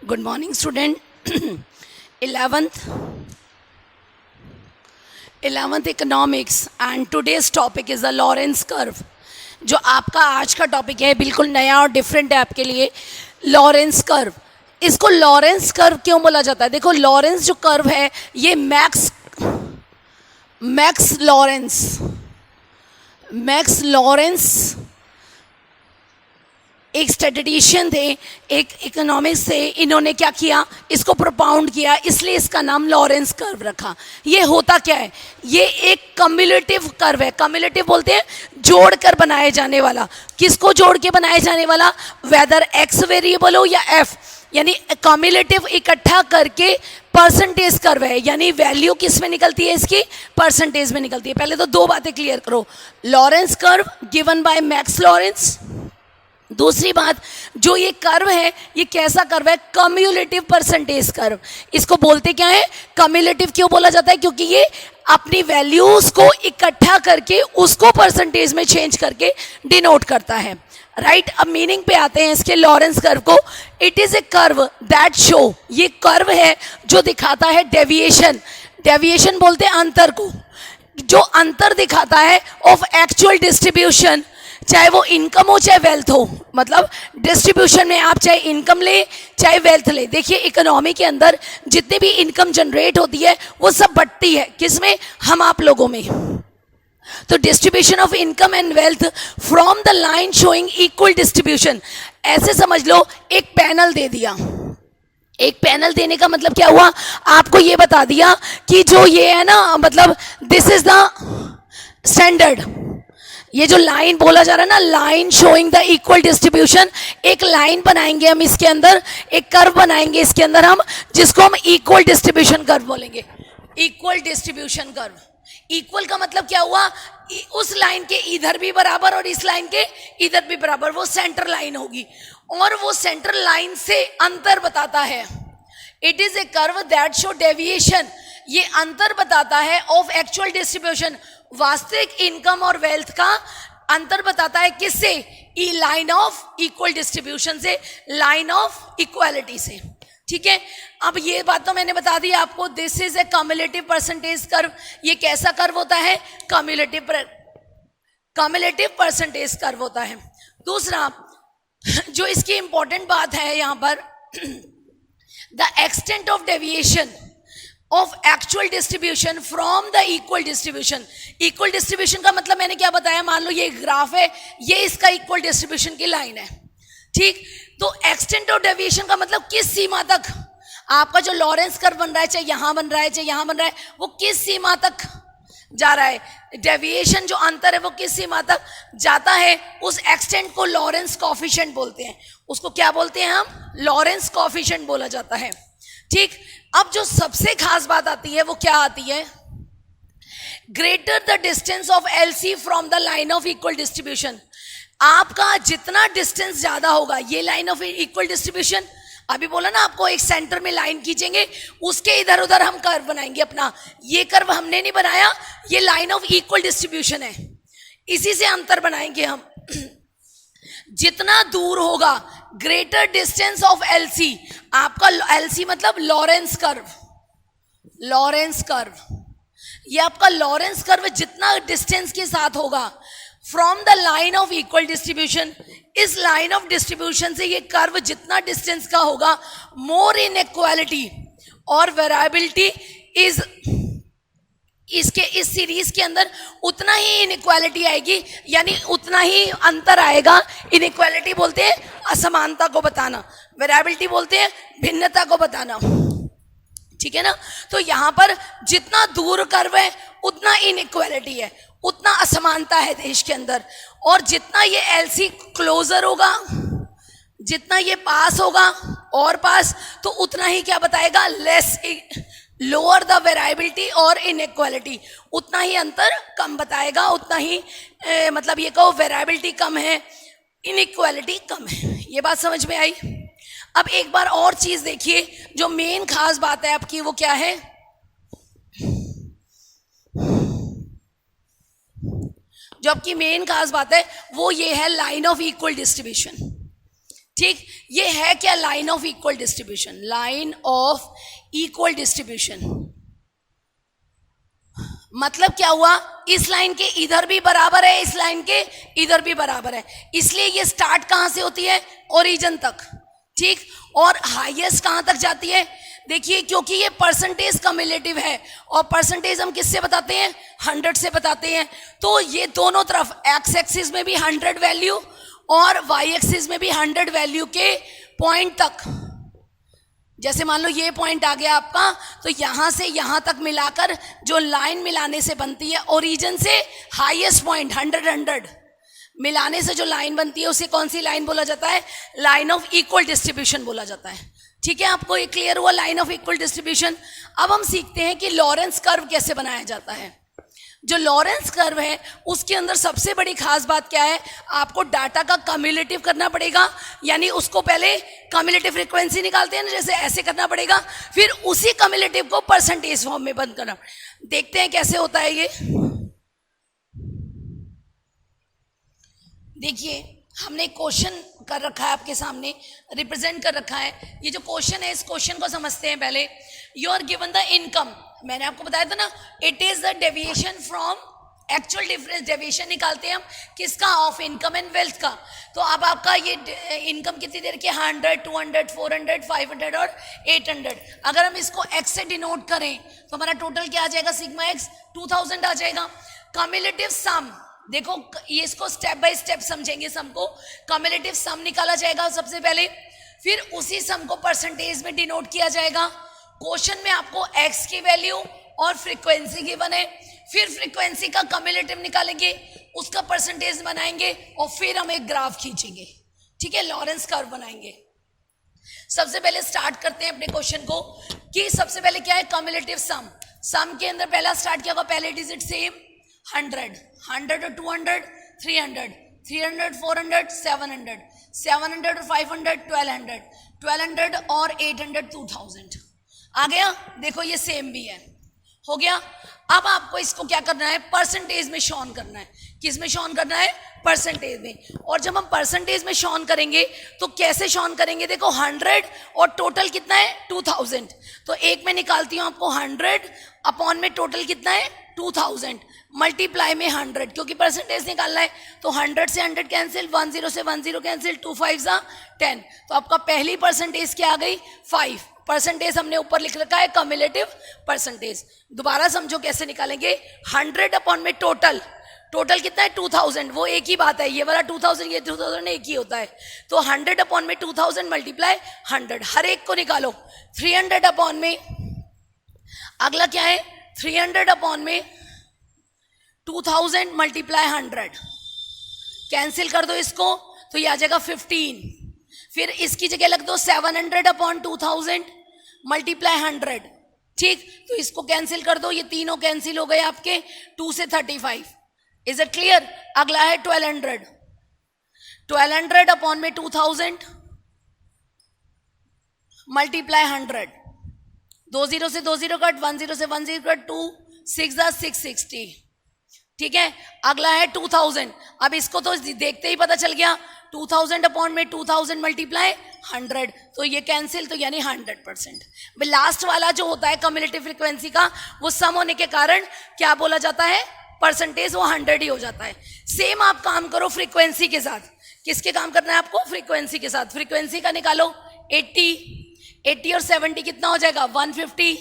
Good morning, student. 11th economics and today's topic is the Lorentz curve. जो आपका आज का टॉपिक है बिल्कुल नया और डिफरेंट है आपके लिए, लॉरेंस कर्व. इसको लॉरेंस कर्व क्यों बोला जाता है? देखो, लॉरेंस जो कर्व है ये मैक्स लॉरेंस एक स्टैटिस्टिशियन थे, एक इकोनॉमिक्स थे. इन्होंने क्या किया, इसको प्रोपाउंड किया, इसलिए इसका नाम लॉरेंस कर्व रखा. ये होता क्या है? ये एक कम्युलेटिव कर्व है. कम्युलेटिव बोलते हैं जोड़कर बनाए जाने वाला. किसको जोड़ के बनाए जाने वाला? वेदर एक्स वेरिएबल हो या एफ, यानी कम्युलेटिव इकट्ठा करके परसेंटेज कर्व है. यानी वैल्यू किस में निकलती है? इसकी परसेंटेज में निकलती है. पहले तो दो बातें क्लियर करो. Lawrence curve given by max Lawrence. दूसरी बात, जो ये कर्व है ये कैसा कर्व है? Cumulative percentage curve. इसको बोलते क्या है? कम्युलेटिव क्यों बोला जाता है? क्योंकि ये अपनी वैल्यूज को इकट्ठा करके उसको परसेंटेज में चेंज करके डिनोट करता है. राइट. अब मीनिंग पे आते हैं इसके लॉरेंस कर्व को. It is a curve that show, ये कर्व है जो दिखाता है डेविएशन. डेविएशन बोलते हैं अंतर को, जो अंतर दिखाता है ऑफ एक्चुअल डिस्ट्रीब्यूशन, चाहे वो इनकम हो चाहे वेल्थ हो. मतलब डिस्ट्रीब्यूशन में आप चाहे इनकम ले चाहे वेल्थ ले. देखिए, इकोनॉमी के अंदर जितनी भी इनकम जनरेट होती है वो सब बंटती है किसमें? हम आप लोगों में. तो distribution of income and wealth from the line showing equal distribution. ऐसे समझ लो, एक पैनल दे दिया. एक पैनल देने का मतलब क्या हुआ? आपको ये बता दिया कि जो ये है ना, मतलब दिस इज द स्टैंडर्ड. ये जो लाइन बोला जा रहा है ना, line showing the equal distribution, एक लाइन बनाएंगे हम इसके अंदर, एक कर्व बनाएंगे इसके अंदर हम, जिसको हम इक्वल डिस्ट्रीब्यूशन कर्व बोलेंगे. Equal distribution curve. इक्वल का मतलब क्या हुआ? उस लाइन के इधर भी बराबर और इस लाइन के इधर भी बराबर, वो सेंटर लाइन होगी. और वो सेंटर लाइन से अंतर बताता है. It is a curve that show deviation. ये अंतर बताता है ऑफ एक्चुअल डिस्ट्रीब्यूशन, वास्तविक इनकम और वेल्थ का अंतर बताता है. किससे? ई लाइन ऑफ इक्वल डिस्ट्रीब्यूशन से, लाइन ऑफ इक्वालिटी से. ठीक है. अब ये बात तो मैंने बता दी आपको. This is a cumulative percentage curve. ये कैसा कर्व होता है? कम्युलेटिव परसेंटेज कर्व होता है. दूसरा जो इसकी इंपॉर्टेंट बात है यहां पर, the extent of deviation of actual distribution from the equal distribution. Equal distribution का मतलब मैंने क्या बताया? मान लो ये ग्राफ है, ये इसका इक्वल डिस्ट्रीब्यूशन की लाइन है. ठीक. तो एक्सटेंट ऑफ डेविएशन का मतलब किस सीमा तक आपका जो लॉरेंस कर्व बन रहा है, चाहे यहां बन रहा है चाहे यहां बन रहा है, वो किस सीमा तक जा रहा है? डेविएशन जो अंतर है वो किस सीमा तक जाता है? उस एक्सटेंट को लॉरेंस कॉफिशिएंट बोलते हैं. उसको क्या बोलते हैं हम? लॉरेंस कॉफिशिएंट बोला जाता है. ठीक. अब जो सबसे खास बात आती है वो क्या आती है? Greater the distance of LC from the line of equal distribution. आपका जितना डिस्टेंस ज्यादा होगा, ये लाइन ऑफ इक्वल डिस्ट्रीब्यूशन, अभी बोला ना आपको, एक सेंटर में लाइन खींचेंगे, उसके इधर उधर हम कर्व बनाएंगे अपना. ये कर्व हमने नहीं बनाया, ये लाइन ऑफ इक्वल डिस्ट्रीब्यूशन है, इसी से अंतर बनाएंगे हम. जितना दूर होगा, ग्रेटर डिस्टेंस ऑफ एलसी, आपका एलसी मतलब लॉरेंस कर्व. लॉरेंस कर्व, ये आपका लॉरेंस कर्व जितना डिस्टेंस के साथ होगा from the line of equal distribution, इस लाइन ऑफ डिस्ट्रीब्यूशन से ये कर्व जितना डिस्टेंस का होगा, मोर इनइक्वालिटी और वेरिएबिलिटी इज, इसके इस सीरीज के अंदर उतना ही इनइक्वालिटी आएगी, यानी उतना ही अंतर आएगा. इनइक्वालिटी बोलते हैं असमानता को बताना, वेरिएबिलिटी बोलते हैं भिन्नता को बताना. ठीक है ना. तो यहां पर जितना दूर कर्व है उतना इनइक्वालिटी है, उतना असमानता है देश के अंदर. और जितना ये एलसी क्लोजर होगा, जितना ये पास होगा और पास, तो उतना ही क्या बताएगा? लेस, लोअर द वेरिएबिलिटी और इनइक्वालिटी, उतना ही अंतर कम बताएगा, उतना ही मतलब ये कहो वेरिएबिलिटी कम है, इनइक्वालिटी कम है. ये बात समझ में आई? अब एक बार और चीज देखिए, जो मेन खास बात है आपकी वो क्या है? जो आपकी मेन खास बात है वो ये है लाइन ऑफ इक्वल डिस्ट्रीब्यूशन. ठीक. ये है क्या? Line of equal distribution, line of equal distribution. मतलब क्या हुआ? इस लाइन के इधर भी बराबर है, इस लाइन के इधर भी बराबर है, इसलिए ये स्टार्ट कहां से होती है? ओरिजिन तक, ठीक। और हाईएस्ट कहां तक जाती है? देखिए, क्योंकि ये परसेंटेज कम्युलेटिव है, और परसेंटेज हम किससे बताते हैं? 100 से बताते हैं। तो ये दोनों तरफ एक्स एक्सिस में भी 100 वैल्यू और वाई एक्सिस में भी 100 वैल्यू के पॉइंट तक, जैसे मान लो ये पॉइंट आ गया आपका, तो यहां से यहां तक मिलाकर जो लाइन मिलाने से बनती है, ओरिजिन से हाईएस्ट पॉइंट 100 मिलाने से जो लाइन बनती है, उसे कौन सी लाइन बोला जाता है? लाइन ऑफ इक्वल डिस्ट्रीब्यूशन बोला जाता है। ठीक है, आपको ये क्लियर हुआ लाइन ऑफ इक्वल डिस्ट्रीब्यूशन। अब हम सीखते हैं कि लॉरेंस कर्व कैसे बनाया जाता है। जो लॉरेंस कर्व है उसके अंदर सबसे बड़ी खास बात क्या है? आपको डाटा का कम्युलेटिव करना पड़ेगा, यानी उसको पहले कम्युलेटिव फ्रीक्वेंसी निकालते हैं ना, जैसे ऐसे करना पड़ेगा, फिर उसी कम्युलेटिव को परसेंटेज फॉर्म में बंद करना। देखते हैं कैसे होता है ये। देखिए, हमने क्वेश्चन कर रखा है आपके सामने, रिप्रेजेंट कर रखा है। ये जो क्वेश्चन है, इस क्वेश्चन को समझते हैं पहले। You are given the income, मैंने आपको बताया था ना, it is the deviation from actual difference. Deviation निकालते हैं हम किसका? ऑफ इनकम एंड वेल्थ का। तो अब आपका ये इनकम कितनी देर की? 100, 200, 400, 500 और 800। अगर हम इसको एक्स से डिनोट करें तो हमारा टोटल क्या आ जाएगा? सिग्मा एक्स 2000 आ जाएगा। कम्युलेटिव सम, देखो ये इसको स्टेप बाय स्टेप समझेंगे सम को। कम्युलेटिव सम निकाला जाएगा सबसे पहले, फिर उसी सम को परसेंटेज में डिनोट किया जाएगा। क्वेश्चन में आपको एक्स की वैल्यू और फ्रीक्वेंसी गिवन है, फिर फ्रीक्वेंसी का कम्युलेटिव निकालेंगे, उसका परसेंटेज बनाएंगे, और फिर हम एक ग्राफ खींचेंगे। ठीक है, लॉरेंस कर्व बनाएंगे। सबसे पहले स्टार्ट करते हैं अपने क्वेश्चन को कि सबसे पहले क्या है? कम्युलेटिव सम। सम के अंदर पहला स्टार्ट किया होगा, पहले डिजिट सेम 100, 100 और 200 300, 300 400 700, 700 और 500 1200, 1200 और 800 2000 आ गया। देखो ये सेम भी है, हो गया। अब आपको इसको क्या करना है? परसेंटेज में शॉन करना है। किस में शॉन करना है? परसेंटेज में। और जब हम परसेंटेज में शॉन करेंगे तो कैसे शॉन करेंगे? देखो 100 और टोटल कितना है? 2000। तो एक में निकालती हूं आपको 100 अपॉन में टोटल कितना है? 2000 मल्टीप्लाई में 100, क्योंकि परसेंटेज निकालना है। तो 100 से 100 कैंसिल, 10 से 10 कैंसिल, 2 5 10। तो आपका पहली परसेंटेज क्या आ गई? 5। परसेंटेज हमने ऊपर लिख रखा है कम्युलेटिव परसेंटेज। दोबारा समझो कैसे निकालेंगे। 100 अपॉन में टोटल, टोटल कितना है? 2000। वो एक ही बात है, ये वाला 2000 ये 2000 एक ही होता है। तो 100 अपॉन में 2000 मल्टीप्लाई 100, हर एक को निकालो। 300 अपॉन में, अगला क्या है? 300 अपॉन में 2000 मल्टीप्लाई 100, कैंसिल कर दो इसको, तो ये आ जाएगा 15। फिर इसकी जगह लग दो 700 अपॉन 2000 मल्टीप्लाई 100। ठीक, तो इसको कैंसिल कर दो, ये तीनों कैंसिल हो गए आपके। 2 से 35। Is it clear? अगला है 1200, 1200 अपॉन में 2000 मल्टीप्लाई 100। 20 से 20 कट, 10 से 10 कट, 2 6 660। ठीक है, अगला है 2000। अब इसको तो देखते ही पता चल गया, 2000 अपॉन में 2000 मल्टीप्लाई 100, तो ये कैंसिल, तो यानी 100%। लास्ट वाला जो होता है कम्युलेटिव फ्रीक्वेंसी का, वो सम होने के कारण क्या बोला जाता है? परसेंटेज, वो 100 ही हो जाता है। सेम आप काम करो फ्रीक्वेंसी के साथ। किसके काम करना है आपको? फ्रीक्वेंसी के साथ। फ्रीक्वेंसी का निकालो 80 और 70 कितना हो जाएगा? 150,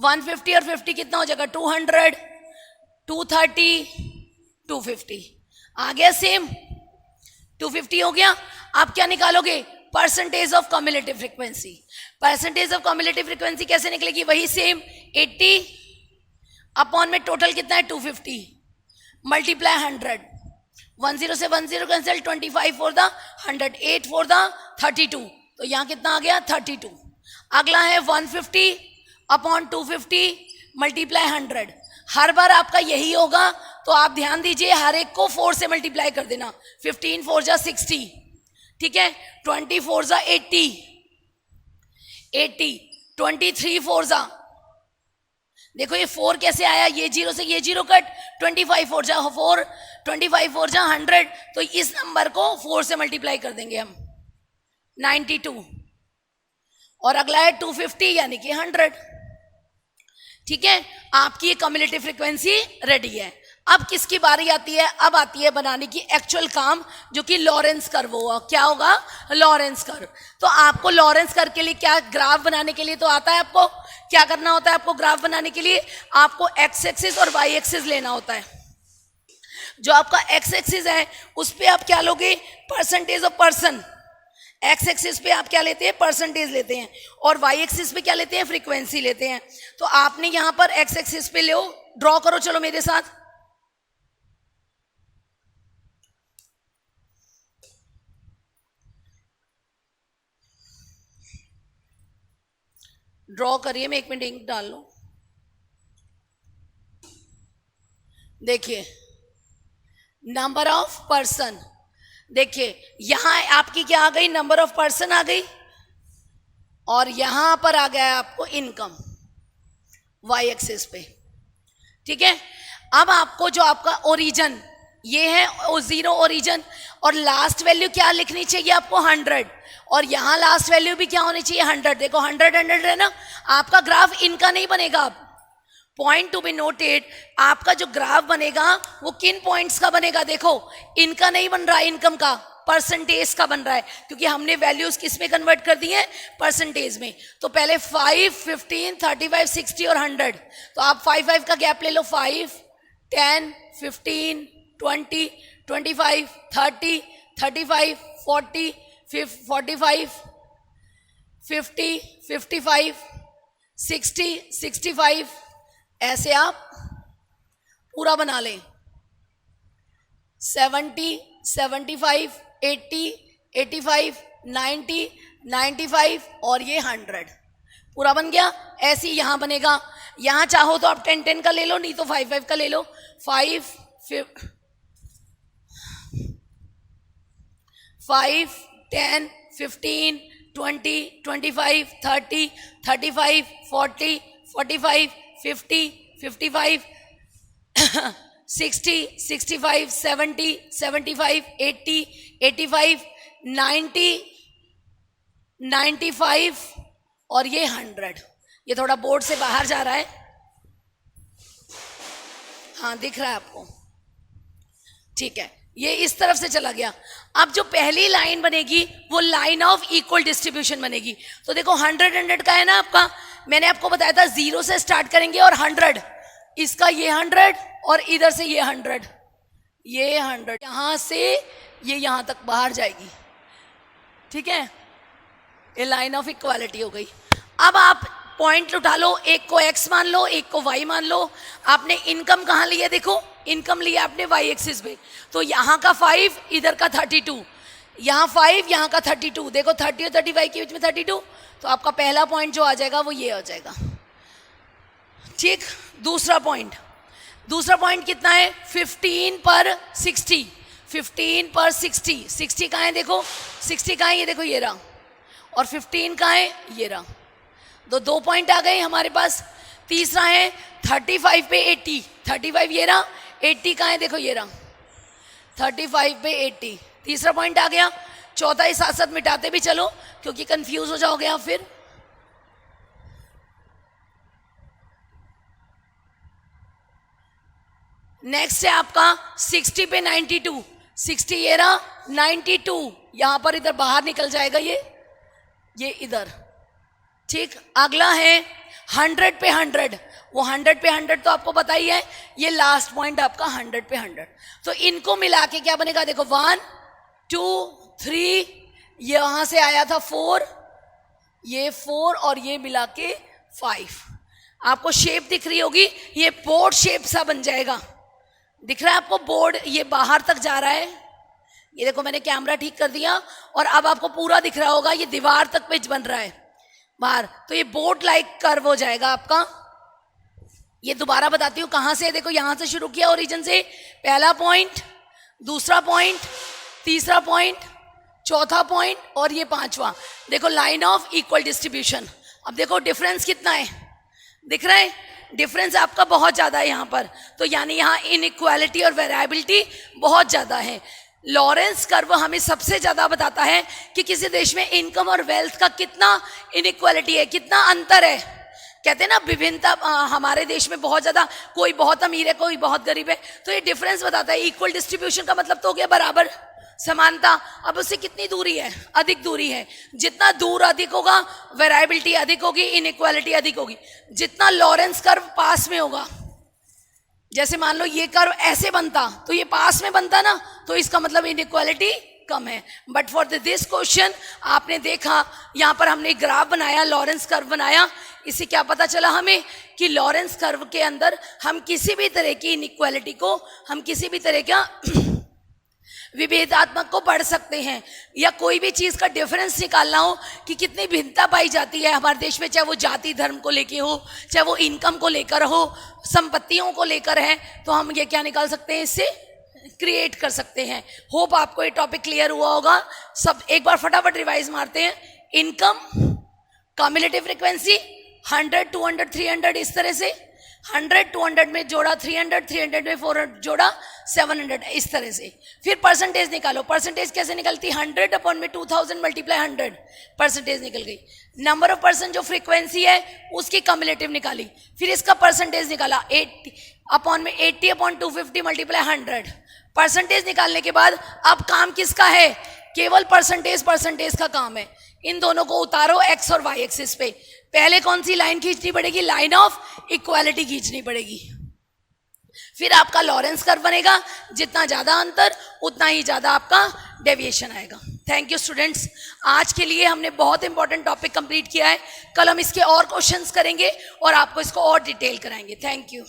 150 और 50 कितना हो जाएगा? 200, 230, 250 आ गया सेम। 250 हो गया। आप क्या निकालोगे? Percentage of cumulative frequency. Percentage of cumulative frequency कैसे निकलेगी? वही सेम 80 अपॉन में टोटल कितना है? 250 मल्टीप्लाई 100। 10 से 10 cancel, 25 for the 100, 8 for the 32, तो यहाँ कितना आ गया? 32। अगला है 150 अपॉन 250 मल्टीप्लाई 100। हर बार आपका यही होगा, तो आप ध्यान दीजिए, हर एक को 4 से मल्टीप्लाई कर देना। 15 4 जा 60, ठीक है। 20 4 जा 80, 23 4 जा, देखो ये 4 कैसे आया? ये 0 से ये 0 कट, 25 4 जा 4, 25 4 जा 100, तो इस नंबर को 4 से मल्टीप्लाई कर देंगे हम। 92 और अगला है 250 यानी कि 100। ठीक है, आपकी ये कम्युलेटिव फ्रीक्वेंसी रेडी है। अब किसकी बारी आती है? अब आती है बनाने की एक्चुअल काम, जो कि लॉरेंस कर्व होगा। क्या होगा? Lawrence curve. तो आपको लॉरेंस कर्व के लिए क्या, ग्राफ बनाने के लिए तो आता है आपको क्या करना होता है। आपको ग्राफ बनाने के लिए आपको एक्स एक्सिस और वाई एक्सिस लेना होता है। जो आपका एक्स एक्सिस है उस पे आप क्या लोगे? Percentage of person. X axis पे आप क्या लेते हैं? परसेंटेज लेते हैं। और वाई एक्सिस पे क्या लेते हैं? फ्रीक्वेंसी लेते हैं। तो आपने यहां पर एक्स एक्सिस पे लो, ड्रॉ करो, चलो मेरे साथ। ड्रॉ करिए, मैं 1 मिनट इंक डाल लूं। देखिए, नंबर ऑफ पर्सन, देखिए यहां आपकी क्या आ गई? नंबर ऑफ पर्सन आ गई, और यहां पर आ गया आपको इनकम वाई एक्सिस पे। ठीक है, अब आपको जो आपका ओरिजिन ये है, वो 0 ओरिजिन, और लास्ट वैल्यू क्या लिखनी चाहिए आपको? 100, और यहां लास्ट वैल्यू भी क्या होनी चाहिए? 100। देखो 100 है ना, आपका ग्राफ इनका नहीं बनेगा। अब पॉइंट टू बी नोटेड, आपका जो ग्राफ बनेगा वो किन पॉइंट्स का बनेगा? देखो इनका नहीं बन रहा है, इनकम का, परसेंटेज का बन रहा है, क्योंकि हमने वैल्यूज किस में कन्वर्ट कर दी है? परसेंटेज में। तो पहले 5, 15, 35, 60 और 100। तो आप 5 का गैप ले लो, 5, 10, 15, 20, 25, 30, 35, 40, 45, 50, 55, 60, 65, ऐसे आप पूरा बना लें। 70, 75, 80, 85, 90, 95 और ये 100 पूरा बन गया। ऐसे ही यहां बनेगा। यहां चाहो तो आप 10 का ले लो, नहीं तो 5 का ले लो। 5, 10, 15, 20, 25, 30, 35, 40, 45, 50, 55, 60, 65, 70, 75, 80, 85, 90, 95 और ये 100। ये थोड़ा बोर्ड से बाहर जा रहा है, हाँ दिख रहा है आपको? ठीक है, ये इस तरफ से चला गया। अब जो पहली लाइन बनेगी वो लाइन ऑफ इक्वल डिस्ट्रीब्यूशन बनेगी। तो देखो 100 का है ना आपका, मैंने आपको बताया था 0 से स्टार्ट करेंगे और 100, इसका ये 100 और इधर से ये 100, ये 100, यहां से ये यहां तक बाहर जाएगी। ठीक है, ये लाइन ऑफ इक्वालिटी हो गई। अब आप पॉइंट उठा लो, एक को x मान लो, एक को y मान लो। आपने इनकम कहाँ लिया? देखो इनकम लिया आपने y एक्सिस पे, तो यहाँ का 5, इधर का 32, यहाँ 5, यहाँ का 32। देखो 30 और 35 के बीच में 32, तो आपका पहला पॉइंट जो आ जाएगा वो ये हो जाएगा। ठीक, दूसरा पॉइंट कितना है? 15 पर 60, 15 पर 60, 60 कहाँ है? देखो 60 कहाँ है? ये देखो ये रहा। और 15 कहाँ है? ये रहा। दो पॉइंट आ गए हमारे पास। तीसरा है 35 पे 80, 35 ये रहा। 80 कहाँ है? देखो ये रहा, 35 पे 80, तीसरा पॉइंट आ गया। चौथा ही साथ साथ मिटाते भी चलो, क्योंकि कंफ्यूज हो जाओगे आप फिर। नेक्स्ट है आपका 60 पे 92, 60 ये रहा, 92 यहां पर इधर बाहर निकल जाएगा ये इधर। ठीक, अगला है 100 पे 100, वो 100 पे 100 तो आपको पता ही है, ये लास्ट पॉइंट आपका 100 पे 100। तो इनको मिला के क्या बनेगा? देखो 1, 2, 3, यहां से आया था 4, ये 4 और ये मिला के 5। आपको शेप दिख रही होगी, ये बोर्ड शेप सा बन जाएगा। दिख रहा है आपको बोर्ड? ये बाहर तक जा रहा है, ये देखो मैंने कैमरा ठीक कर दिया, और अब आपको पूरा दिख रहा होगा, ये दीवार तक पे बन रहा है बाहर। तो ये बोर्ड लाइक कर्व हो जाएगा आपका। ये दोबारा बताती हूँ कहाँ से। देखो यहाँ से शुरू किया, ओरिजिन से, पहला पॉइंट, दूसरा पॉइंट, तीसरा पॉइंट, चौथा पॉइंट और ये पांचवा। देखो लाइन ऑफ इक्वल डिस्ट्रीब्यूशन। अब देखो डिफरेंस कितना है, दिख रहा है? डिफरेंस आपका बहुत ज़्यादा है यहाँ पर, तो यानी यहाँ इनइक्वालिटी और वेरिएबिलिटी बहुत ज़्यादा है। लॉरेंस कर्व हमें सबसे ज्यादा बताता है कि किसी देश में इनकम और वेल्थ का कितना इनइक्वालिटी है, कितना अंतर है। कहते हैं ना विभिन्नता, हमारे देश में बहुत ज्यादा, कोई बहुत अमीर है कोई बहुत गरीब है, तो ये डिफरेंस बताता है। इक्वल डिस्ट्रीब्यूशन का मतलब तो हो गया बराबर, समानता। अब उससे कितनी दूरी है, अधिक दूरी है। जितना दूर अधिक होगा वेराइबिलिटी अधिक होगी, इनइक्वालिटी अधिक होगी। जितना लॉरेंस कर्व पास में होगा, जैसे मान लो ये कर्व ऐसे बनता तो ये पास में बनता ना, तो इसका मतलब इनइक्वालिटी कम है। बट फॉर दिस क्वेश्चन आपने देखा यहां पर हमने ग्राफ बनाया, लॉरेंस कर्व बनाया। इससे क्या पता चला हमें कि लॉरेंस कर्व के अंदर हम किसी भी तरह की इनइक्वालिटी को, हम किसी भी तरह का विभेदात्मक को पढ़ सकते हैं, या कोई भी चीज का डिफरेंस निकालना हो कि कितनी भिन्नता पाई जाती है हमारे देश में, चाहे वो जाति धर्म को लेके हो, चाहे वो इनकम को लेकर हो, संपत्तियों को लेकर है, तो हम ये क्या निकाल सकते हैं, इससे क्रिएट कर सकते हैं। होप आपको ये टॉपिक क्लियर हुआ होगा। सब एक बार फटाफट रिवाइज मारते हैं। इनकम, कम्युलेटिव फ्रीक्वेंसी 100, 200, 300, इस तरह से 100 200 में जोड़ा 300, 300 में 400 जोड़ा 700, इस तरह से। फिर परसेंटेज निकालो। परसेंटेज कैसे निकलती, 100 अपॉन में 2000 मल्टीप्लाई 100, परसेंटेज निकल गई। नंबर ऑफ पर्सन जो फ्रीक्वेंसी है उसकी कम्युलेटिव निकाली, फिर इसका परसेंटेज निकाला 80 अपॉन में 80 अपॉन 250 मल्टीप्लाई 100। परसेंटेज निकालने के बाद अब काम किसका है, केवल परसेंटेज का काम है। इन दोनों को उतारो एक्स और वाई एक्सिस पे। पहले कौन सी लाइन खींचनी पड़ेगी, लाइन ऑफ इक्वालिटी खींचनी पड़ेगी। फिर आपका लॉरेंस कर्व बनेगा, जितना ज्यादा अंतर उतना ही ज्यादा आपका डेविएशन आएगा। थैंक यू स्टूडेंट्स, आज के लिए हमने बहुत इंपॉर्टेंट टॉपिक कंप्लीट किया है। कल हम इसके और क्वेश्चंस करेंगे और आपको इसको और डिटेल कराएंगे। Thank you.